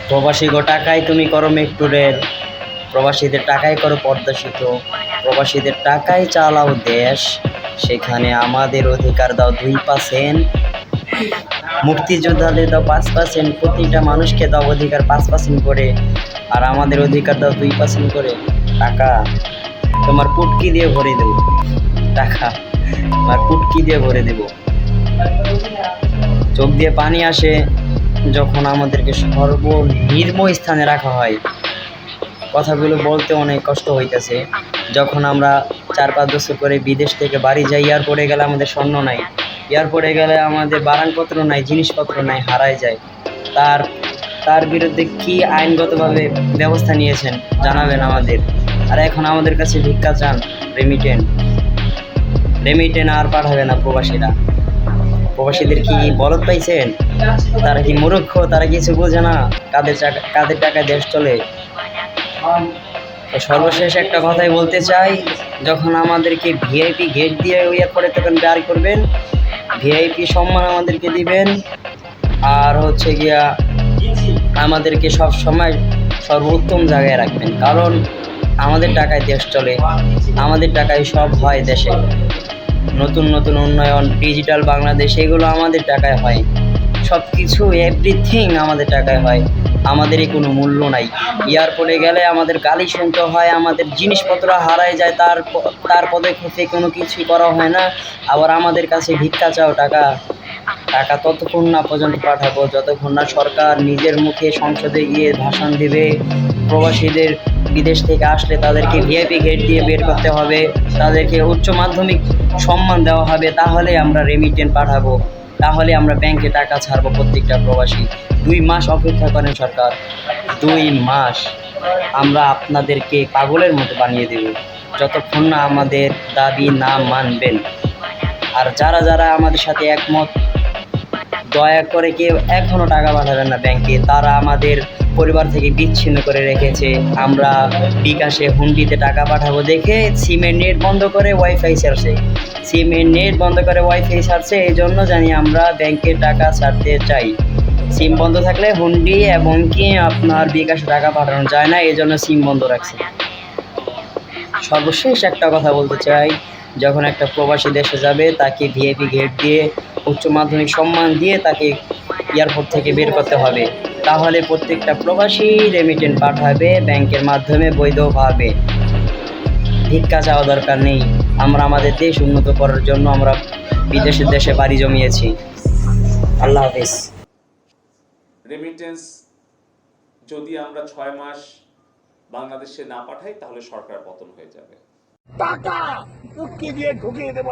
প্রবাসী গো টাকায় তুমি করো মেট্রো রেল, প্রবাসীদের টাকায় করো পদ্মা সেতু, প্রবাসীদের টাকায় চালাও দেশ, সেখানে আমাদের অধিকার দাও 2%, মুক্তিযোদ্ধাদের দাও 5%, প্রতিটা মানুষকে দাও অধিকার 5% করে, আর আমাদের অধিকার দাও 2% করে। টাকা তোমার পুটকি দিয়ে ভরে দেবো, টাকা তোমার পুটকি দিয়ে ভরে দেবো। চোখ দিয়ে পানি আসে যখন আমাদেরকে সর্বনিম্ন স্থানে রাখা হয়। কথাগুলো বলতে অনেক কষ্ট হইতেছে। যখন আমরা 4-5 বছর করে বিদেশ থেকে বাড়ি যাই, এয়ারপোর্টে গেলে আমাদের স্বর্ণ নাই, এয়ারপোর্টে গেলে আমাদের বারানপত্র নাই, জিনিসপত্র নাই, হারায় যায়। তার তার বিরুদ্ধে কি আইনগতভাবে ব্যবস্থা নিয়েছেন জানাবেন আমাদের। আর এখন আমাদের কাছে ভিক্ষা চান, রেমিটেন্ট আর পাঠাবে না প্রবাসীরা। প্রবাসীদের কি বলদ পাইছেন? তারা কি মূর্খ? তারা কিছু বোঝে না কাদের টাকায় দেশ চলে। তো সর্বশেষ একটা কথাই বলতে চাই, যখন আমাদেরকে ভিআইপি গেট দিয়ে এয়ারপোর্টে তখন বের করবেন, ভিআইপি সম্মান আমাদেরকে দিবেন, আর হচ্ছে গিয়া আমাদেরকে সব সময় সর্বোত্তম জায়গায় রাখবেন, কারণ আমাদের টাকায় দেশ চলে, আমাদের টাকায় সব হয় দেশে। নতুন নতুন উন্নয়ন, ডিজিটাল বাংলাদেশ, এগুলো আমাদের টাকায় হয়। সব কিছু এভরিথিং আমাদের টাকায় হয়, আমাদেরই কোনো মূল্য নাই। এয়ারপোর্টে গেলে আমাদের গালি শুনতে হয়, আমাদের জিনিসপত্র হারায় যায়, তার পদক্ষেপে কোনো কিছুই করা হয় না। আবার আমাদের কাছে ভিক্ষা চাও টাকা ততক্ষণ না পর্যন্ত পাঠাবো যতক্ষণ না সরকার নিজের মুখে সংসদে গিয়ে ভাষণ দেবে। প্রবাসীদের বিদেশ থেকে আসলে তাদেরকে ভিআইপি গেট দিয়ে বের করতে হবে, তাদেরকে উচ্চ মাধ্যমিক সম্মান দেওয়া হবে, তাহলে আমরা রেমিটেন্ট পাঠাবো, তাহলে আমরা ব্যাংকে টাকা ছাড়বো প্রত্যেকটা প্রবাসী। 2 মাস অপেক্ষা করেন সরকার, 2 মাস আমরা আপনাদেরকে পাগলের মতো বানিয়ে দেব যতক্ষণ না আমাদের দাবি না মানবেন। আর যারা যারা আমাদের সাথে একমত, দয়া করে কেউ এখনও টাকা পাঠাবেন না ব্যাংকে, তারা আমাদের পরিবার থেকে বিচ্ছিন্ন করে রেখেছে। আমরা বিকাশে হুন্ডিতে টাকা পাঠাবো দেখে সিমের নেট বন্ধ করে ওয়াইফাই ছাড়ছে, এই জন্য জানি আমরা ব্যাংকে টাকা ছাড়তে চাই। সিম বন্ধ থাকলে হুন্ডি এবং কি আপনার বিকাশে টাকা পাঠানো যায় না, এই জন্য সিম বন্ধ রাখছে। সর্বশেষ একটা কথা বলতে চাই, যখন একটা প্রবাসী দেশে যাবে তাকে ভিআইপি গেট দিয়ে উচ্চ মাধ্যমিক সম্মান দিয়ে তাকে এয়ারপোর্ট থেকে বের করতে হবে, তাহলে প্রত্যেকটা প্রবাসী রেমিটেন্ট পাঠাবে ব্যাংকের মাধ্যমে বৈধভাবে। ভিক্ষা চাওয়া দরকার নেই। আমরা আমাদের দেশ উন্নত করার জন্য আমরা বিদেশের দেশে বাড়ি জমিয়েছি। আল্লাহ হাফিজ। রেমিটেন্স যদি আমরা 6 মাস বাংলাদেশে না পাঠাই তাহলে সরকার পতন হয়ে যাবে। টাকা চুক্তি দিয়ে ঢুকিয়ে দেবো।